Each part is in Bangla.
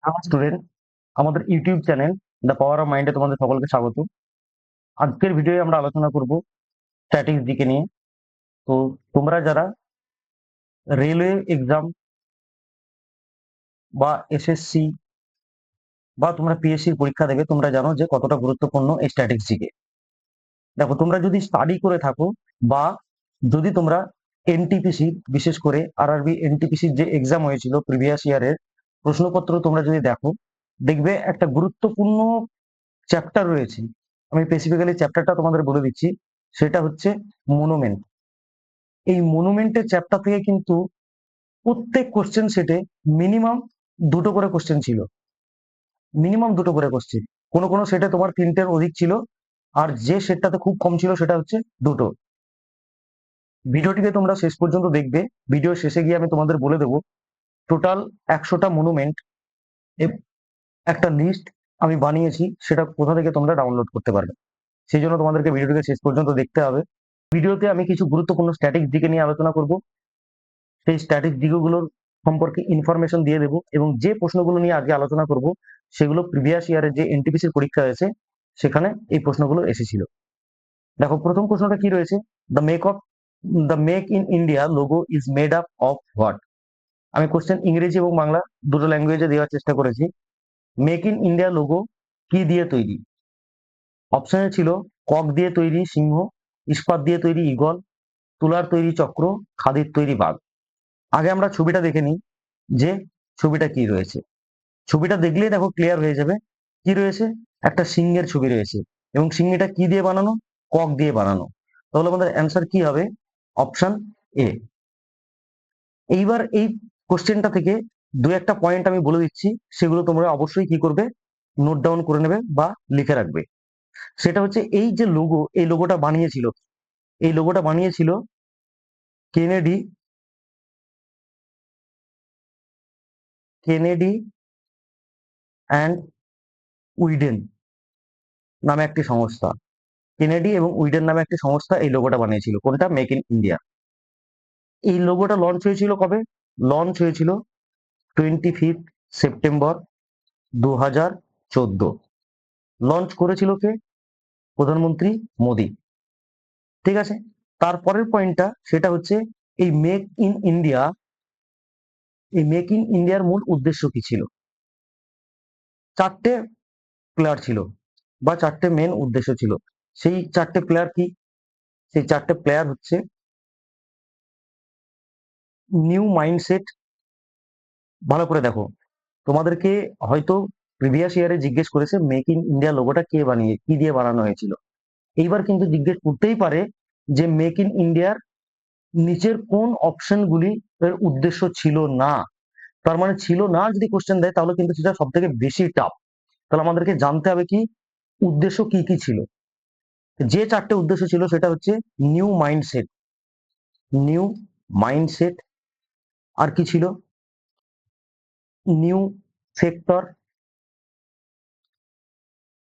আমার স্টুডেন্ট, আমাদের YouTube channel the power of মাইন্ডে তোমাদের সকলকে স্বাগত। আজকের ভিডিওয়ে আমরা আলোচনা করব স্ট্যাটিক্স দিকে নিয়ে। তো তোমরা যারা রেলওয়ে এক্সাম বা এসএসসি বা তোমরা পিএসসির পরীক্ষা দেবে, তোমরা জানো যে কতটা গুরুত্বপূর্ণ এই স্ট্যাটিক্স দিকে। দেখো, তোমরা যদি স্টাডি করে থাকো বা যদি তোমরা এনটিপিসি, বিশেষ করে আরআরবি এনটিপিসির যে এক্সাম হয়েছিল প্রিভিয়াস ইয়ারের প্রশ্নপত্র তোমরা যদি দেখো, দেখবে একটা গুরুত্বপূর্ণ চ্যাপ্টার রয়েছে। আমি স্পেসিফিক্যালি চ্যাপ্টারটা তোমাদের বলে দিচ্ছি, সেটা হচ্ছে মনুমেন্ট। এই মনুমেন্টের চ্যাপ্টার থেকে কিন্তু প্রত্যেক কোশ্চেন সেটে মিনিমাম দুটো করে কোশ্চেন ছিল, মিনিমাম দুটো করে কোশ্চেন। কোনো কোনো সেটে তোমার তিনটের অধিক ছিল, আর যে সেটটাতে খুব কম ছিল সেটা হচ্ছে দুটো। ভিডিওটিকে তোমরা শেষ পর্যন্ত দেখবে। ভিডিও শেষে গিয়ে আমি তোমাদের বলে দেবো টোটাল 100টা মনুমেন্ট একটা লিস্ট আমি বানিয়েছি, সেটা কোথা থেকে তোমরা ডাউনলোড করতে পারবে। সেই জন্য তোমাদেরকে ভিডিওটিকে শেষ পর্যন্ত দেখতে হবে। ভিডিওতে আমি কিছু গুরুত্বপূর্ণ স্ট্যাটিক্স দিকে নিয়ে আলোচনা করব। সেই স্ট্যাটিক্স দিকগুলোর সম্পর্কে ইনফরমেশন দিয়ে দেবো, এবং যে প্রশ্নগুলো নিয়ে আজকে আলোচনা করব সেগুলো প্রিভিয়াস ইয়ারে যে এনটিপিসির পরীক্ষা হয়েছে সেখানে এই প্রশ্নগুলো এসেছিল। দেখো, প্রথম প্রশ্নটা কি রয়েছে, the make in India logo is made up of what. আমি কোশ্চেন ইংরেজি এবং বাংলা দুটো ল্যাঙ্গুয়েজে দেওয়ার চেষ্টা করেছি। মেক ইন ইন্ডিয়া লোগো কি দিয়ে তৈরি? অপশনে ছিল কক দিয়ে তৈরি সিংহ, ইস্পাত দিয়ে তৈরি ঈগল, তুলার তৈরি চক্র, খাদির তৈরি বাঘ। আগে আমরা ছবিটা দেখে নিই যে ছবিটা কি রয়েছে। ছবিটা দেখলেই দেখো ক্লিয়ার হয়ে যাবে কি রয়েছে। একটা সিংহের ছবি রয়েছে, এবং সিংহটা কি দিয়ে বানানো? কক দিয়ে বানানো। তাহলে আমাদের অ্যান্সার কি হবে? Option A. এইবার এই কোশ্চেনটা থেকে দু একটা পয়েন্ট আমি বলে দিচ্ছি, সেগুলো তোমরা অবশ্যই কি করবে? নোট ডাউন করে নেবে বা লিখে রাখবে। সেটা হচ্ছে এই যে লোগো, এই লোগোটা বানিয়েছিল, এই লোগোটা বানিয়েছিল কেনেডি কেনেডি অ্যান্ড উইডেন নামে একটি সংস্থা। কেনেডি এবং উইডেন নামে একটি সংস্থা এই লোগোটা বানিয়েছিল। কোনটা? Make in India. এই লোগোটা লঞ্চ হয়েছিল কবে? লঞ্চ হয়েছিল 25 সেপ্টেম্বর 2014। লঞ্চ করেছিল কে? প্রধানমন্ত্রী মোদী। ঠিক আছে। তারপরের পয়েন্টটা সেটা হচ্ছে এই মেক ইন ইন্ডিয়া, এই মেক ইন ইন্ডিয়ার মূল উদ্দেশ্য কি ছিল? চারটে প্লেয়ার ছিল বা চারটে মেন উদ্দেশ্য ছিল। সেই চারটে প্লেয়ার কি? সেই চারটে প্লেয়ার হচ্ছে নিউ মাইন্ডসেট। ভালো করে দেখো, তোমাদেরকে হয়তো প্রিভিয়াস ইয়ারে জিজ্ঞেস করেছে মেক ইন ইন্ডিয়া লোগোটা কে বানিয়ে, কি দিয়ে বানানো হয়েছিল। এইবার কিন্তু জিজ্ঞেস করতেই পারে যে মেক ইন ইন্ডিয়ার নিচের কোন অপশনগুলি এর উদ্দেশ্য ছিল না। তার মানে ছিল না যদি কোশ্চেন দেয়, তাহলে কিন্তু সেটা সব থেকে বেশি টাফ। তাহলে আমাদেরকে জানতে হবে কি উদ্দেশ্য কি কি ছিল। যে চারটে উদ্দেশ্য ছিল সেটা হচ্ছে নিউ মাইন্ডসেট, নিউ মাইন্ডসেট। আর কি ছিল? New sector,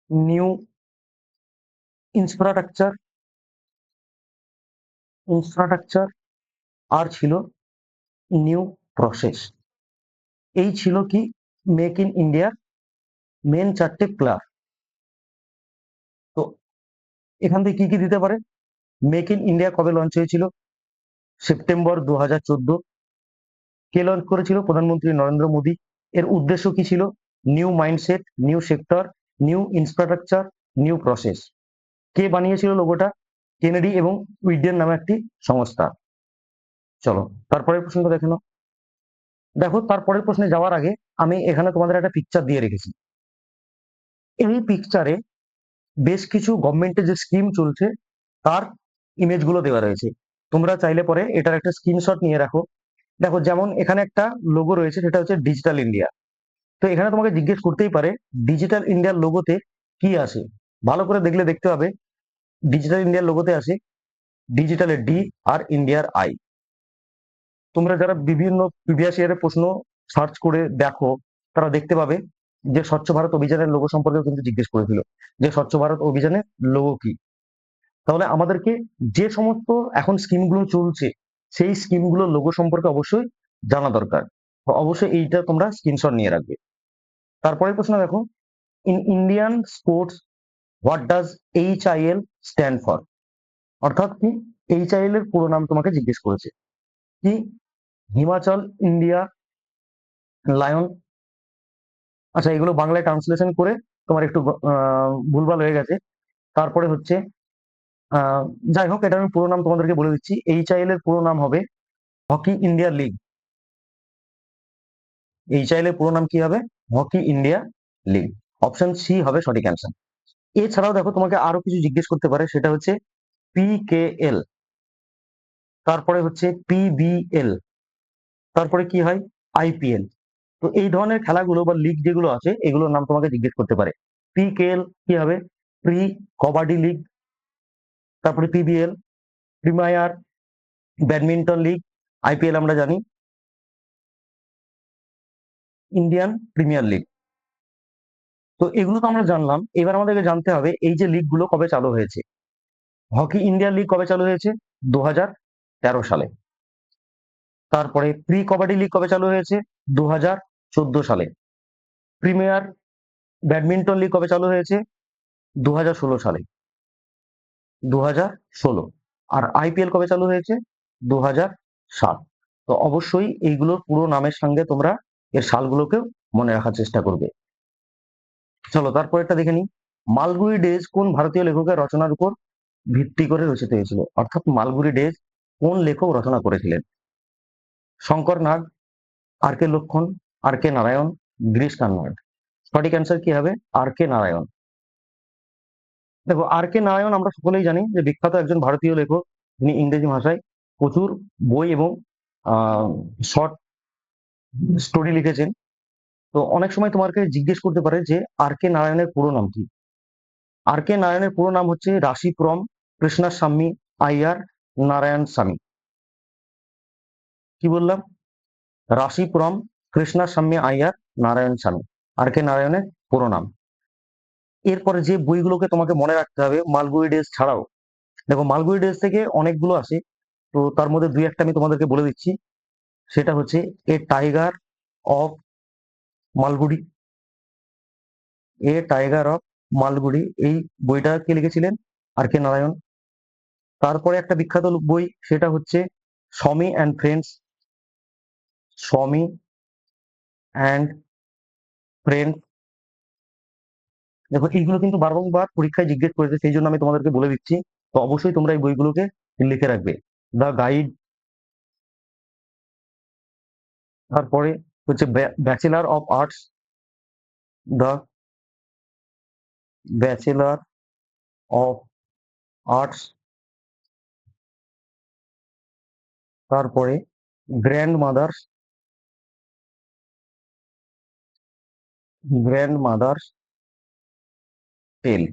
new infrastructure, infrastructure. আর ছিল নিউ প্রসেস। এই ছিল কি মেক ইন ইন্ডিয়ার মেন চারটে প্লাস। তো এখান থেকে কি কি দিতে পারে? মেক ইন ইন্ডিয়া কবে লঞ্চ হয়েছিল? সেপ্টেম্বর 2014। কে লঞ্চ করেছিল? প্রধানমন্ত্রী নরেন্দ্র মোদী। এর উদ্দেশ্য কি ছিল? New mindset, new sector, new infrastructure, new process. কে বানিয়েছিল লোগোটা? কেনেডি এবং উইডেন নামে একটি সংস্থা। চলো তারপরের প্রশ্নটা দেখে নাও। দেখো, তারপরের প্রশ্নে যাওয়ার আগে আমি এখানে তোমাদের একটা পিকচার দিয়ে রেখেছি। এই পিকচারে বেশ কিছু গভর্নমেন্টের যে স্কিম চলছে তার ইমেজ গুলো দেওয়া রয়েছে। তোমরা চাইলে পরে এটার একটা স্ক্রিনশট নিয়ে রাখো। দেখো, যেমন এখানে একটা লোগো রয়েছে, সেটা হচ্ছে ডিজিটাল ইন্ডিয়া। তো এখানে তোমাকে জিজ্ঞেস করতেই পারে ডিজিটাল ইন্ডিয়ার লোগোতে কি আছে। ভালো করে দেখলে দেখতে হবে ডিজিটাল ইন্ডিয়ার লোগোতে আছে ডিজিটালের ডি আর ইন্ডিয়ার আই। তোমরা যারা বিভিন্ন প্রিভিয়াস ইয়ারের প্রশ্ন সার্চ করে দেখো, তারা দেখতে পাবে যে স্বচ্ছ ভারত অভিযানের লোগো সম্পর্কেও কিন্তু জিজ্ঞেস করেছিল যে স্বচ্ছ ভারত অভিযানের লোগো কি। তাহলে আমাদেরকে যে সমস্ত এখন স্কিমগুলো চলছে সেই স্কিমগুলোর লোগো সম্পর্কে অবশ্যই জানা দরকার। অবশ্যই এইটা তোমরা স্ক্রিনশট নিয়ে রাখবে। তারপরে প্রশ্ন দেখো, in Indian sports what does HIL stand for? অর্থাৎ কি HIL এর পুরো নাম তোমাকে জিজ্ঞেস করেছে কি? Himachal India lion. আচ্ছা, এগুলো বাংলায় ট্রান্সলেশন করে তোমার একটু ভুলভাল হয়ে গেছে। তারপরে হচ্ছে যাই হোক, এটা আমি পুরো নাম তোমাদেরকে বলে দিচ্ছি। HIL এর পুরো নাম হবে হকি ইন্ডিয়া লিগ। HIL এর পুরো নাম কি হবে? Hockey India league. Option C হবে সঠিক অ্যান্সার। এছাড়াও দেখো, তোমাকে আরো কিছু জিজ্ঞেস করতে পারে, সেটা হচ্ছে PKL, তারপরে হচ্ছে PBL, তারপরে কি হয় IPL। তো এই ধরনের খেলাগুলো বা লিগ যেগুলো আছে, এগুলোর নাম তোমাকে জিজ্ঞেস করতে পারে। PKL কি হবে? Pre kabaddi league. তারপরে PBL premier badminton league. IPL আমরা জানি ইন্ডিয়ান প্রিমিয়ার লিগ। তো এগুলো তো আমরা জানলাম। এবার আমাদেরকে জানতে হবে এই যে লিগ গুলো কবে চালু হয়েছে। হকি ইন্ডিয়া লিগ কবে চালু হয়েছে? 2013 সালে। তারপরে প্রি কবাডি লিগ কবে চালু হয়েছে? 2014 সালে। প্রিমিয়ার ব্যাডমিন্টন লিগ কবে চালু হয়েছে? 2016 সালে। 2016। আর IPL কবে চালু হয়েছে? 2007। তো অবশ্যই এইগুলোর পুরো নামের সঙ্গে তোমরা এর সালগুলোকেও মনে রাখার চেষ্টা করবে। চলো তারপর একটা দেখে নিই। মালগুড়ি ডেজ কোন ভারতীয় লেখকের রচনার উপর ভিত্তি করে রচিত হয়েছিল? অর্থাৎ মালগুড়ি ডেজ কোন লেখক রচনা করেছিলেন? শঙ্কর নাগ, RK লক্ষ্মণ, RK নারায়ণ, গিরিশ কার্নাড। সঠিক অ্যান্সার কি হবে? RK নারায়ণ। দেখো, RK নারায়ণ আমরা সকলেই জানি যে বিখ্যাত একজন ভারতীয় লেখক। তিনি ইংরেজি ভাষায় প্রচুর বই এবং শর্ট স্টোরি লিখেছেন। তো অনেক সময় তোমাকে জিজ্ঞেস করতে পারে যে RK নারায়ণের পুরো নাম কি। RK নারায়ণের পুরো নাম হচ্ছে রাশিপুরম কৃষ্ণস্বামী আইয়ার নারায়ণ স্বামী। কি বললাম? রাশিপুরম কৃষ্ণস্বামী আইয়ার নারায়ণ স্বামী, RK নারায়ণের পুরো নাম। এরপরে যে বইগুলোকে তোমাকে মনে রাখতে হবে মালগুড়ি ডেজ ছাড়াও, দেখো মালগুড়ি ডেজ থেকে অনেকগুলো আসে। তো তার মধ্যে দুই একটা আমি তোমাদেরকে বলে দিচ্ছি। সেটা হচ্ছে a tiger of Malgudi. A tiger of Malgudi, এই বইটা কে লিখেছিলেন? RK নারায়ণ। তারপরে একটা বিখ্যাত বই, সেটা হচ্ছে স্বামী অ্যান্ড ফ্রেন্ডস। স্বামী অ্যান্ড ফ্রেন্ডস। দেখো এইগুলো কিন্তু বারংবার পরীক্ষায় জিজ্ঞেস করেছে, সেই জন্য আমি তোমাদেরকে বলে দিচ্ছি। তো অবশ্যই তোমরা এই বইগুলোকে লিখে রাখবে। The guide. তারপরে হচ্ছে bachelor of arts. The bachelor of arts. তারপরে গ্র্যান্ড মাদার্স। গ্র্যান্ড মাদার্স টেল।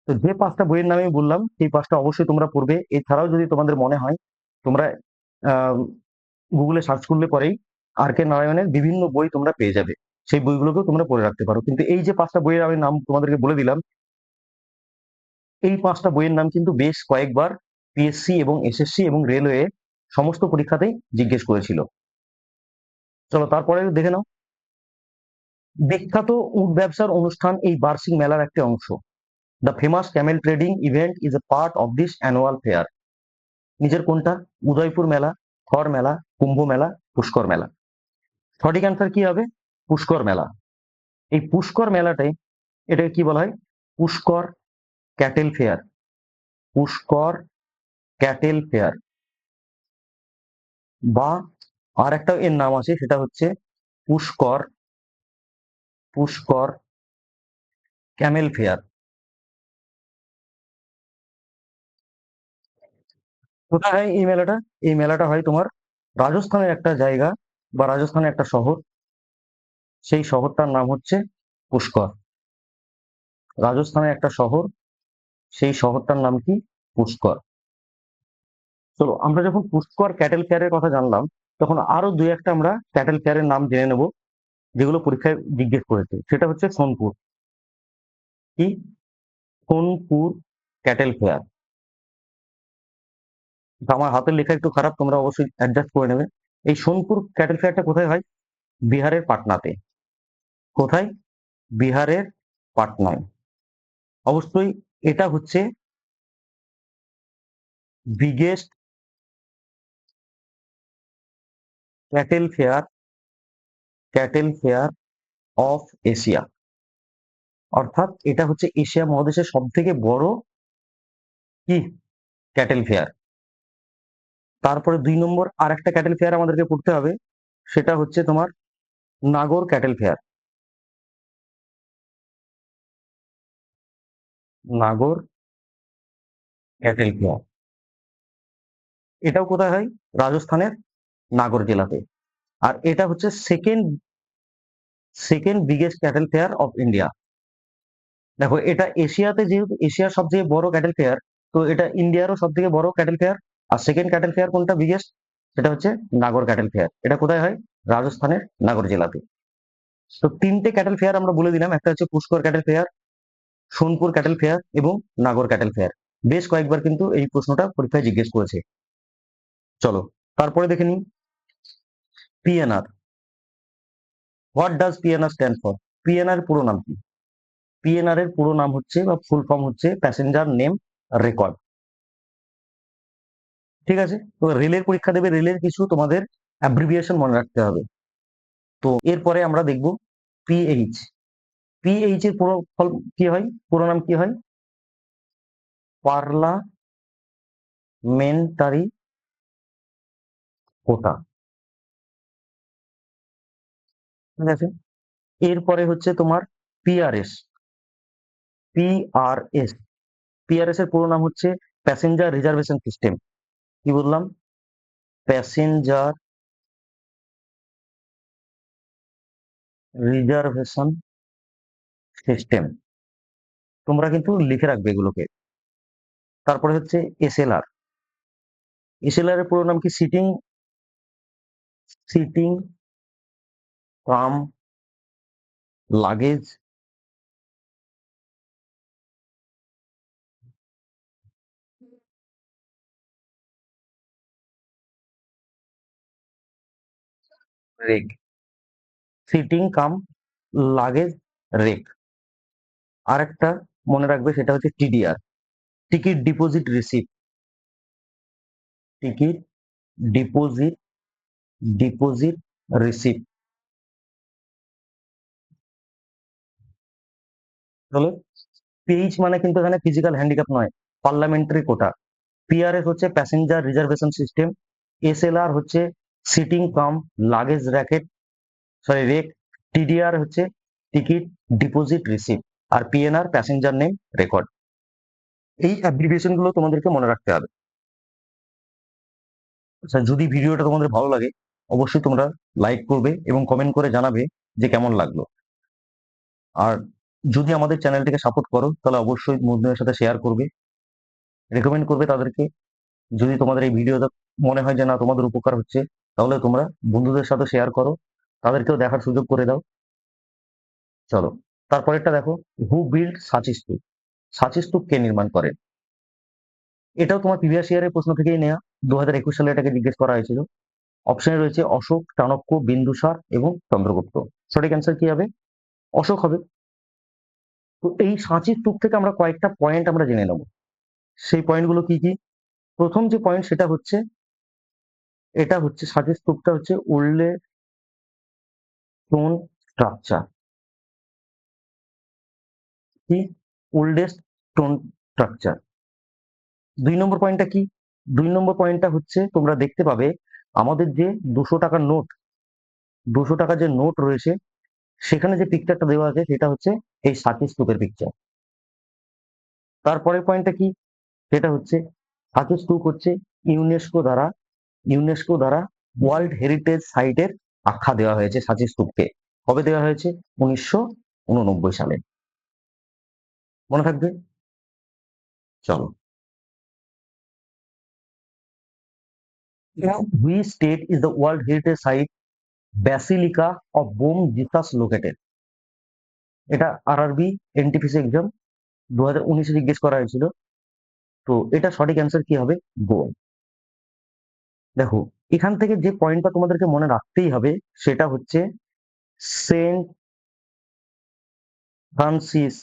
তো যে পাঁচটা বইয়ের নামে বললাম, সেই পাঁচটা অবশ্যই তোমরা পড়বে। এছাড়াও যদি তোমাদের মনে হয়, তোমরা গুগলে সার্চ করলে পরেই RK নারায়ণের বিভিন্ন বই তোমরা পেয়ে যাবে। সেই বইগুলোকেও তোমরা পড়ে রাখতে পারো। কিন্তু এই যে পাঁচটা বইয়ের আমি নাম তোমাদেরকে বলে দিলাম, এই পাঁচটা বইয়ের নাম কিন্তু বেশ কয়েকবার PSC এবং SSC এবং রেলওয়ে সমস্ত পরীক্ষাতেই জিজ্ঞেস করেছিল। চলো তারপরে দেখে নাও। বিখ্যাত উট ব্যবসার অনুষ্ঠান এই বার্ষিক মেলার একটি অংশ। The famous Camel trading event is a part of this annual fair. নিজের কোনটা? উদয়পুর মেলা, থর মেলা, কুম্ভ মেলা, পুষ্কর মেলা। সঠিক অ্যান্সার কি হবে? পুষ্কর মেলা। এই পুষ্কর মেলাটাই, এটাকে কি বলা হয়? Pushkar cattle fair. Pushkar cattle fair, বা আর একটা এর নাম আছে, সেটা হচ্ছে পুষ্কর পুষ্কর ক্যামেল ফেয়ার। কোথায় হয় এই মেলাটা? এই মেলাটা হয় তোমার রাজস্থানের একটা জায়গা বা রাজস্থানের একটা শহর। সেই শহরটার নাম হচ্ছে পুষ্কর। রাজস্থানের একটা শহর, সেই শহরটার নাম কি? পুষ্কর। চলো, আমরা যখন পুষ্কর ক্যাটেল ফেয়ারের কথা জানলাম, তখন আরো দুই একটা আমরা ক্যাটেল ফেয়ারের নাম জেনে নেব, যেগুলো পরীক্ষায় জিজ্ঞেস করেছে। সেটা হচ্ছে সোনপুর। কি? Sonpur cattle fair. আমার হাতের লেখা একটু খারাপ, তোমরা অবশ্যই অ্যাডজাস্ট করে নেবে। এই সোনপুর ক্যাটেল ফেয়ারটা কোথায় হয়? বিহারের পাটনাতে। কোথায়? বিহারের পাটনায়। অবশ্যই এটা হচ্ছে biggest cattle fair of Asia, অর্থাৎ এটা হচ্ছে এশিয়া মহাদেশের সব থেকে বড় কি ক্যাটেল ফেয়ার। তারপরে 2 নম্বর আর একটা ক্যাটেল ফেয়ার আমাদেরকে পড়তে হবে, সেটা হচ্ছে তোমার নাগর ক্যাটেল ফেয়ার। নাগর ক্যাটেল ফেয়ার, এটাও কোথায় হয়? রাজস্থানের নাগর জেলাতে। আর এটা হচ্ছে second biggest cattle fair of India. দেখো এটা এশিয়াতে, যেহেতু এশিয়ার সবথেকে বড় ক্যাটেল ফেয়ার, তো এটা ইন্ডিয়ারও সব থেকে বড় ক্যাটেল ফেয়ার। আর সেকেন্ড ক্যাটেল ফেয়ার কোনটা বিগেস্ট? সেটা হচ্ছে নাগর ক্যাটেল ফেয়ার। এটা কোথায় হয়? রাজস্থানের নাগর জেলাতে। তো 3টে ক্যাটেল ফেয়ার আমরা বলে দিলাম, একটা হচ্ছে Pushkar cattle fair, Sonpur cattle fair এবং নাগর ক্যাটেল ফেয়ার। বেশ কয়েকবার কিন্তু এই প্রশ্নটা পরীক্ষায় জিজ্ঞেস করেছে। চলো তারপরে দেখে নিই PNR. What does PNR stand for? PNR পুরো নাম কি? পিএনআর এর পুরো নাম হচ্ছে বা ফুল ফর্ম হচ্ছে প্যাসেঞ্জার নেম রেকর্ড। ঠিক আছে, তো রেলের পরীক্ষা দেবে, রেলের কিছু তোমাদের অ্যাব্রিভিয়েশন মনে রাখতে হবে। তো এরপরে আমরা দেখব পিএইচ। পিএইচ এর পুরো ফল কি হয়? পুরো নাম কি হয়? পার্লামেন্টারি কোটা। ঠিক আছে, এরপরে হচ্ছে তোমার পিআরএস। পিআরএস পিআরএস এর পুরো নাম হচ্ছে প্যাসেঞ্জার রিজার্ভেশন সিস্টেম। কি বললাম? Passenger reservation system. তোমরা কিন্তু লিখে রাখবে এগুলোকে। তারপরে হচ্ছে এসএলআর। এসএলআর এর পুরো নাম কি? Sitting cum luggage rack. Sitting cum luggage rack. আর একটা মনে রাখবে, সেটা হচ্ছে TDR, ticket deposit receipt. Ticket deposit deposit receipt. তাহলে পিএইচ মানে কিন্তু এখানে ফিজিক্যাল হ্যান্ডিক্যাপ নয়, পার্লামেন্টারি কোটা। পিআরএস হচ্ছে প্যাসেঞ্জার রিজার্ভেশন সিস্টেম। এসএলআর হচ্ছে sitting cum luggage racket, sorry rack. TDR হচ্ছে টিকিট ডিপোজিট রিসিপ্ট। আর পিএনআর প্যাসেঞ্জার নেম রেকর্ড। এই অ্যাব্রিভিয়েশন গুলো তোমাদেরকে মনে রাখতে হবে। আচ্ছা, যদি ভিডিওটা তোমাদের ভালো লাগে অবশ্যই তোমরা লাইক করবে এবং কমেন্ট করে জানাবে যে কেমন লাগলো। আর যদি আমাদের চ্যানেলটিকে সাপোর্ট করো তাহলে অবশ্যই বন্ধুদের সাথে শেয়ার করবে, রেকমেন্ড করবে তাদেরকে। যদি তোমাদের এই ভিডিওটা মনে হয় যে না তোমাদের উপকার হচ্ছে, তাহলে তোমরা বন্ধুদের সাথে শেয়ার করো, তাদেরকেও দেখার সুযোগ করে দাও। চলো তারপরেরটা দেখো, হু বিল্ড সাঁচি স্তূপ। সাঁচি স্তূপ কে নির্মাণ করেন? এটাও তোমার প্রিভিয়াস ইয়ারের প্রশ্ন থেকেই নেওয়া। 2021 সালে এটাকে জিজ্ঞেস করা হয়েছিল। অপশনে রয়েছে অশোক, চাণক্য, বিন্দুসার এবং চন্দ্রগুপ্ত। সঠিক অ্যান্সার কি হবে? অশোক হবে। তো এই সাঁচি স্তূপ থেকে আমরা কয়েকটা পয়েন্ট আমরা জেনে নেব। সেই পয়েন্টগুলো কি কি? প্রথম যে পয়েন্ট সেটা হচ্ছে, এটা হচ্ছে সাঁচি স্তূপটা হচ্ছে ওল্ডেস্ট স্টোন স্ট্রাকচার। কি? Oldest stone structure. 2 নম্বর পয়েন্টটা কি? 2 নম্বর পয়েন্টটা হচ্ছে তোমরা দেখতে পাবে আমাদের যে 200 টাকার নোট, 200 টাকার যে নোট রয়েছে সেখানে যে পিকচারটা দেওয়া আছে সেটা হচ্ছে এই সাঁচি স্তূপের পিকচার। তারপরের পয়েন্টটা কি? সেটা হচ্ছে সাঁচি স্তূপ হচ্ছে ইউনেস্কো দ্বারা ওয়ার্ল্ড হেরিটেজ সাইটের আখ্যা দেওয়া হয়েছে সাঁচি স্তূপকে। কবে দেওয়া হয়েছে? 1989 সালে। মনে থাকবে? চলো, which state is the world heritage site basilica of Bom Jesus located? এটা আরআরবি এনটিপিসি এক্সাম 2019-এ জিজ্ঞেস করা হয়েছিল। তো এটা সঠিক অ্যান্সার কি হবে? গোয়া। দেখো এখান থেকে যে পয়েন্টটা তোমাদেরকে মনে রাখতেই হবে সেটা হচ্ছে saint Francis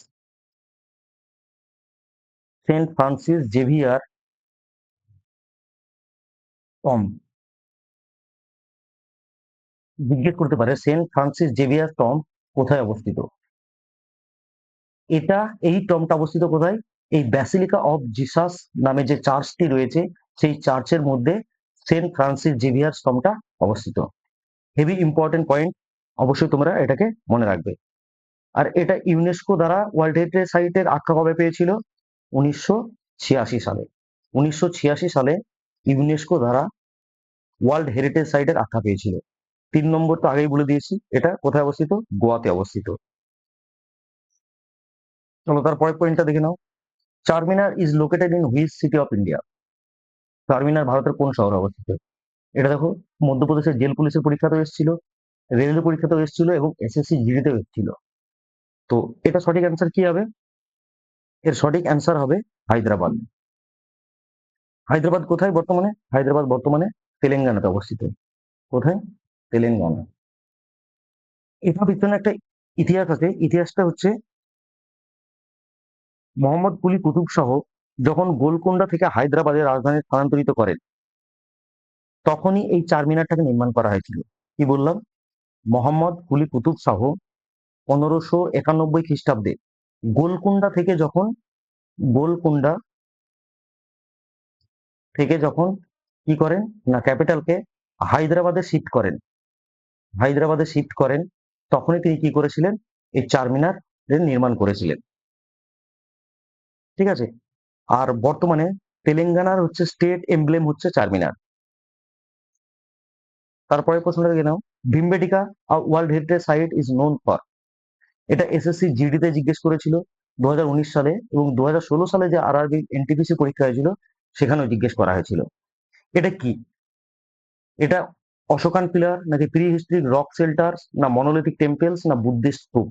saint Francis Xavier tomb, জিজ্ঞেস করতে পারে সেন্ট ফ্রান্সিস জেভিয়ার টম কোথায় অবস্থিত। এটা এই টমটা অবস্থিত কোথায়? এই ব্যাসিলিকা অফ জিসাস নামে যে চার্চটি রয়েছে সেই চার্চের মধ্যে সেন্ট ফ্রান্সিস জেভিয়ার টমটা অবস্থিত। হেভি ইম্পর্টেন্ট পয়েন্ট, অবশ্যই তোমরা এটাকে মনে রাখবে। আর এটা ইউনেস্কো দ্বারা ওয়ার্ল্ড হেরিটেজ সাইটের আখ্যা কবে পেয়েছিল? 1986 সালে। 1986 সালে ইউনেস্কো দ্বারা ওয়ার্ল্ড হেরিটেজ সাইটের আখ্যা পেয়েছিল। 3 নম্বর তো আগেই বলে দিয়েছি, এটা কোথায় অবস্থিত? গোয়াতে অবস্থিত। চলো তারপরের পয়েন্টটা দেখে নাও। Charminar is located in which city of India? Charminar ভারতের কোন শহরে অবস্থিত? এটা দেখো, মধ্যপ্রদেশের জেল পুলিশের পরীক্ষাতেও এসেছিল, রেলওয়ে পরীক্ষাতেও এসেছিল এবং এসএসসি জিডিতেও এসেছিল। তো এটা সঠিক অ্যান্সার কি হবে? এর সঠিক অ্যান্সার হবে হায়দ্রাবাদ। হায়দ্রাবাদ কোথায় বর্তমানে? হায়দ্রাবাদ বর্তমানে তেলেঙ্গানাতে অবস্থিত। কোথায়? তেলেঙ্গানা। এটার পিছনে একটা ইতিহাস আছে। ইতিহাসটা হচ্ছে মোহাম্মদ কুলি কুতুব শাহ যখন গোলকোন্ডা থেকে হায়দ্রাবাদের রাজধানী স্থানান্তরিত করেন তখনই এই চারমিনারটাকে নির্মাণ করা হয়েছিল। কি বললাম? মোহাম্মদ কুলি কুতুব শাহ 1591 খ্রিস্টাব্দে গোলকুন্ডা থেকে যখন গোলকুন্ডা থেকে যখন কি করেন না ক্যাপিটালকে হায়দ্রাবাদে শিফট করেন, হায়দ্রাবাদে শিফট করেন তখনই তিনি কি করেছিলেন? এই চারমিনার নির্মাণ করেছিলেন। ঠিক আছে। আর বর্তমানে তেলেঙ্গানার হচ্ছে স্টেট এমব্লেম হচ্ছে চারমিনার। তারপরে প্রশ্নটা দেখে নাও। Bhimbetka world heritage site is known for. এটা এসএসসি জিডিতে জিজ্ঞেস করেছিল 2019 সালে এবং 2016 সালে যে আরআরবি এনটিপিসি পরীক্ষা হয়েছিল সেখানেও জিজ্ঞেস করা হয়েছিল। এটা কি? এটা অশোকান পিলার নাকি প্রি হিস্ট্রিক রক শেল্টার না মনোলিথিক টেম্পলস না বুদ্ধিস্ট স্তূপ?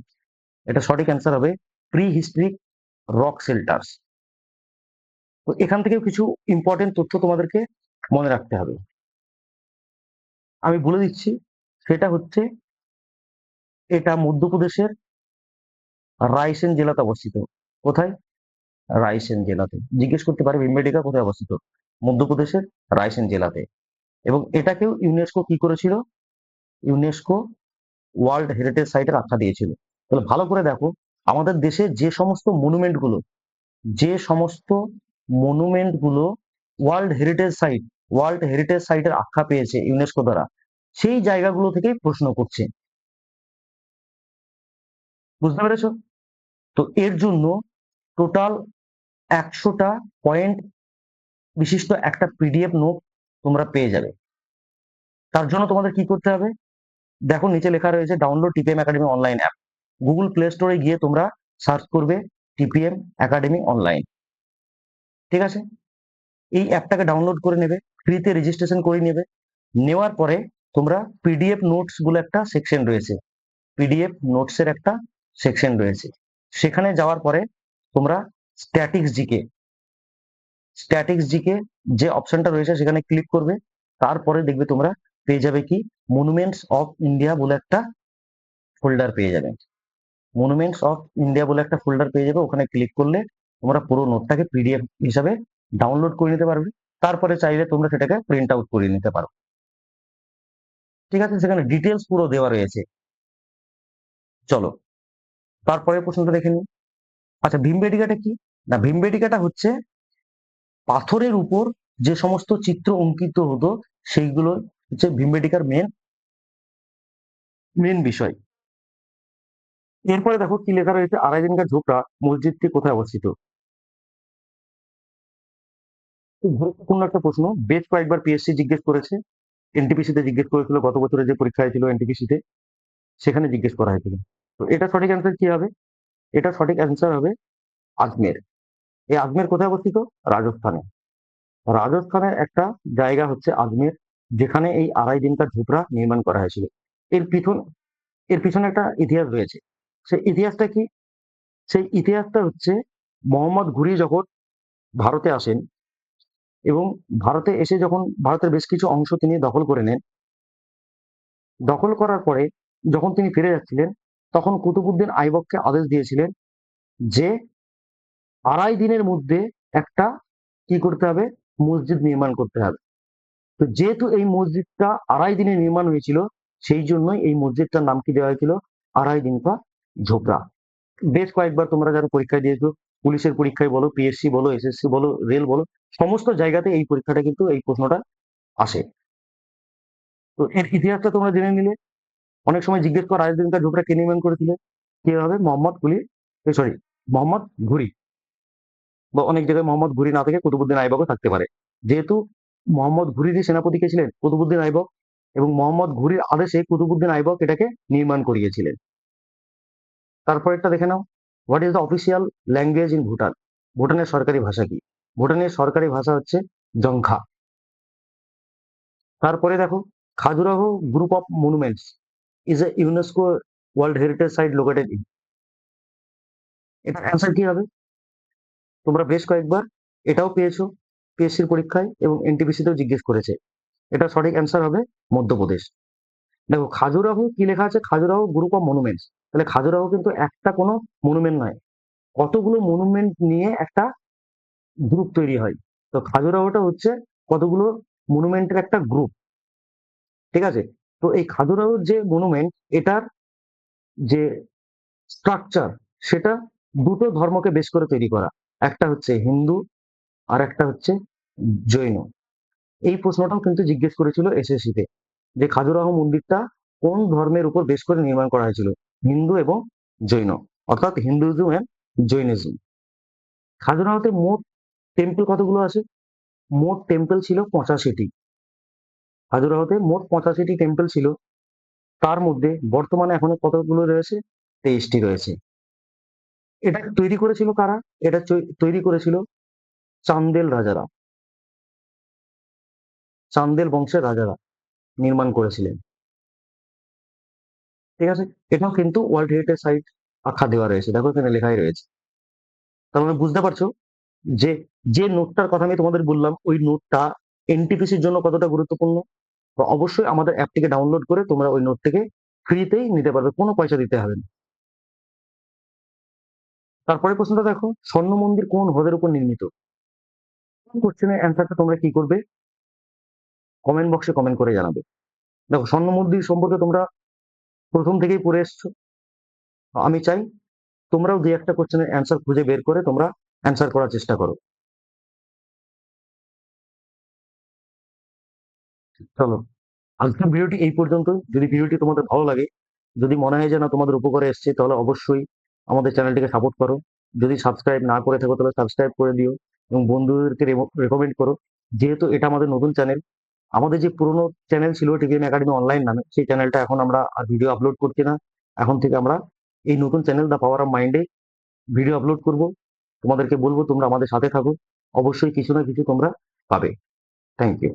এটা সঠিক অ্যান্সার হবে প্রি হিস্ট্রিক রক শেল্টার্স। তো এখান থেকেও কিছু ইম্পর্টেন্ট তথ্য তোমাদেরকে মনে রাখতে হবে, আমি বলে দিচ্ছি। সেটা হচ্ছে এটা মধ্যপ্রদেশের রায়সেন জেলাতে অবস্থিত। কোথায়? রায়সেন জেলাতে। জিজ্ঞেস করতে পারে ভীমবেটিকা কোথায় অবস্থিত? মধ্যপ্রদেশের রায়সেন জেলাতে। এবং এটাকেও ইউনেস্কো কি করেছিল? ইউনেস্কো ওয়ার্ল্ড হেরিটেজ সাইটের আখ্যা দিয়েছিল। তাহলে ভালো করে দেখো, আমাদের দেশে যে সমস্ত মনুমেন্ট গুলো ওয়ার্ল্ড হেরিটেজ সাইটের আখ্যা পেয়েছে ইউনেস্কো দ্বারা, সেই জায়গাগুলো থেকেই প্রশ্ন করছে। বুঝতে পেরেছো? তো এর জন্য টোটাল 100টা পয়েন্ট বিশিষ্ট একটা পিডিএফ নোট তোমরা পেয়ে যাবে। তার জন্য তোমাদের কি করতে হবে? দেখো নিচে লেখা রয়েছে download TPM academy online app. Google play স্টোরে গিয়ে তোমরা সার্চ করবে টিপিএম একাডেমি অনলাইন। ঠিক আছে। এই অ্যাপটাকে ডাউনলোড করে নেবে, ফ্রিতে রেজিস্ট্রেশন করে নেবে। নেওয়ার পরে তোমরা পিডিএফ নোটস বলে একটা সেকশন রয়েছে, পিডিএফ নোটসের একটা সেকশন রয়েছে। সেখানে যাওয়ার পরে তোমরা স্ট্যাটিক্স জিকে যে অপশনটা রয়েছে সেখানে ক্লিক করবে। তারপরে দেখবে তোমরা পেয়ে যাবে কি মনুমেন্টস অফ ইন্ডিয়া বলে একটা ফোল্ডার পেয়ে যাবে। মনুমেন্টস অফ ইন্ডিয়া বলে একটা ফোল্ডার পেয়ে যাবে। ওখানে ক্লিক করলে তোমরা পুরো নোটটাকে পিডিএফ হিসাবে ডাউনলোড করে নিতে পারবে। তারপরে চাইলে তোমরা সেটাকে প্রিন্ট আউট করে নিতে পারো। ঠিক আছে, সেখানে ডিটেলস পুরো দেওয়া রয়েছে। চলো তারপরে প্রশ্নটা দেখে নিই। আচ্ছা, ভীমবেটিকাটা কি? না, ভীমবেটিকাটা হচ্ছে পাথরের উপর যে সমস্ত চিত্র অঙ্কিত হতো সেইগুলো হচ্ছে ভীমবেটিকার মেন বিষয়। এরপরে দেখো কি লেখা রয়েছে, আড়াইদিনকার ঝোপড়া মসজিদটি কোথায় অবস্থিত? খুব গুরুত্বপূর্ণ একটা প্রশ্ন, বেশ কয়েকবার পিএসসি জিজ্ঞেস করেছে, এনটিপিসিতে জিজ্ঞেস করেছিল, গত বছরে যে পরীক্ষা হয়েছিল এনটিপিসিতে সেখানে জিজ্ঞেস করা হয়েছিল। তো এটা সঠিক অ্যান্সার কি হবে? এটা সঠিক অ্যান্সার হবে আজমের। এই আজমের কোথায় অবস্থিত? রাজস্থানে। রাজস্থানের একটা জায়গা হচ্ছে আজমের, যেখানে এই আড়াই দিনকার ঝোপড়া নির্মাণ করা হয়েছিল। এর পিছন এর পিছনে একটা ইতিহাস রয়েছে। সেই ইতিহাসটা কি? সেই ইতিহাসটা হচ্ছে মোহাম্মদ ঘুরি যখন ভারতে আসেন এবং ভারতে এসে যখন ভারতের বেশ কিছু অংশ তিনি দখল করে নেন, দখল করার পরে যখন তিনি ফিরে যাচ্ছিলেন তখন কুতুবুদ্দিন আইবককে আদেশ দিয়েছিলেন যে 2.5 দিনের মধ্যে একটা কি করতে হবে, মসজিদ নির্মাণ করতে হবে। তো যেহেতু এই মসজিদটা 2.5 দিনে নির্মাণ হয়েছিল, সেই জন্যই এই মসজিদটার নাম কি দেওয়া হয়েছিল, 2.5 দিন কা ঝোপড়া। বেশ কয়েকবার তোমরা যারা পরীক্ষা দিয়েছো, পুলিশের পরীক্ষায় বলো, পিএসসি বলো, এসএসসি বলো, রেল বলো, সমস্ত জায়গাতে এই পরীক্ষাটা কিন্তু এই প্রশ্নটা আসে। তো এর ইতিহাসটা তোমরা জেনে নিলে। অনেক সময় জিজ্ঞেস কর 2.5 দিন কা ঝোপড়া কে নির্মাণ করেছিলেন, কে হবে, মোহাম্মদ কুলি, সরি, মোহাম্মদ ঘুরি, বা অনেক জায়গায় মোহাম্মদ ঘুরি না থেকে কুতুবুদ্দিন আইবকও থাকতে পারে। যেহেতু মোহাম্মদ ঘুরিরই সেনাপতি কে ছিলেন, কুতুবুদ্দিন আইবক, এবং মোহাম্মদ ঘুরির আদেশে কুতুবুদ্দিন আইবক এটাকে নির্মাণ করিয়েছিলেন। তারপরেরটা দেখে নাও, what is the official language in Bhutan. ভুটানের সরকারি ভাষা কি? ভুটানের সরকারি ভাষা হচ্ছে জংখা। তারপরে দেখো, Khajuraho group of monuments is a UNESCO world heritage site located in. এটার অ্যান্সার কি হবে? তোমরা বেশ কয়েকবার এটাও পেয়েছো পিএসসির পরীক্ষায়, এবং এনটিপিসি তেও জিজ্ঞেস করেছে। এটা সঠিক অ্যান্সার হবে মধ্যপ্রদেশ। দেখো, খাজুরাহো কি লেখা আছে, খাজুরাহো গ্রুপ অফ মনুমেন্টস, তাহলে খাজুরাহো কিন্তু একটা কোনো মনুমেন্ট নয়, কতগুলো মনুমেন্ট নিয়ে একটা গ্রুপ তৈরি হয়। তো খাজুরাহোটা হচ্ছে কতগুলো মনুমেন্টের একটা গ্রুপ, ঠিক আছে? তো এই খাজুরাহোর যে মনুমেন্ট, এটার যে স্ট্রাকচার, সেটা দুটো ধর্মকে বেশ করে তৈরি করা। একটা হচ্ছে হিন্দু, আর একটা হচ্ছে জৈন। এই প্রশ্নটাও কিন্তু জিজ্ঞেস করেছিল এসএসসি তে, যে খাজুরাহো মন্দিরটা কোন ধর্মের উপর বেশ করে নির্মাণ করা হয়েছিল, হিন্দু এবং জৈন, অর্থাৎ হিন্দুইজম এন্ড জৈনিজম। খাজুরাহোতে মোট টেম্পল কতগুলো আছে? মোট টেম্পল ছিল 85টি। খাজুরাহোতে মোট 85টি টেম্পল ছিল, তার মধ্যে বর্তমানে এখনো কতগুলো রয়েছে, 23টি রয়েছে। এটা তৈরি করেছিল কারা? এটা তৈরি করেছিল চান্দেল রাজারা, চান্দেল বংশের রাজারা নির্মাণ করেছিলেন, ঠিক আছে? এটাও কিন্তু ওয়ার্ল্ড হেরিটেজ সাইট আখ্যা দেওয়া রয়েছে, দেখো এখানে লেখাই রয়েছে। তার মানে বুঝতে পারছো যে যে নোটটার কথা আমি তোমাদের বললাম, ওই নোটটা এনটিপিসির জন্য কতটা গুরুত্বপূর্ণ। তো অবশ্যই আমাদের অ্যাপটিকে ডাউনলোড করে তোমরা ওই নোটটিকে ফ্রিতেই নিতে পারবে, কোনো পয়সা দিতে হবে না। তারপরে প্রশ্নটা দেখো, স্বর্ণ মন্দির কোন হ্রদের উপর নির্মিত? কোশ্চেনের অ্যান্সারটা তোমরা কি করবে, কমেন্ট বক্সে কমেন্ট করে জানাবে। দেখো, স্বর্ণ মন্দির সম্পর্কে তোমরা প্রথম থেকেই পড়ে এসছো, আমি চাই তোমরাও দুই একটা কোশ্চেনের অ্যান্সার খুঁজে বের করে তোমরা অ্যান্সার করার চেষ্টা করো। চলো, আজকের ভিডিওটি এই পর্যন্ত। যদি ভিডিওটি তোমাদের ভালো লাগে, যদি মনে হয় যে না তোমাদের উপকারে এসছে, তাহলে অবশ্যই আমাদের চ্যানেলটিকে সাপোর্ট করো। যদি সাবস্ক্রাইব না করে থাকো তাহলে সাবস্ক্রাইব করে দিও, এবং বন্ধুদেরকে রেকমেন্ড করো। যেহেতু এটা আমাদের নতুন চ্যানেল, আমাদের যে পুরোনো চ্যানেল ছিল টিভিএন একাডেমি অনলাইন নামে, সেই চ্যানেলটা এখন আমরা আর ভিডিও আপলোড করছি না। এখন থেকে আমরা এই নতুন চ্যানেল দ্য পাওয়ার অফ মাইন্ডে ভিডিও আপলোড করব। তোমাদেরকে বলবো তোমরা আমাদের সাথে থাকো, অবশ্যই কিছু না কিছু তোমরা পাবে। Thank you.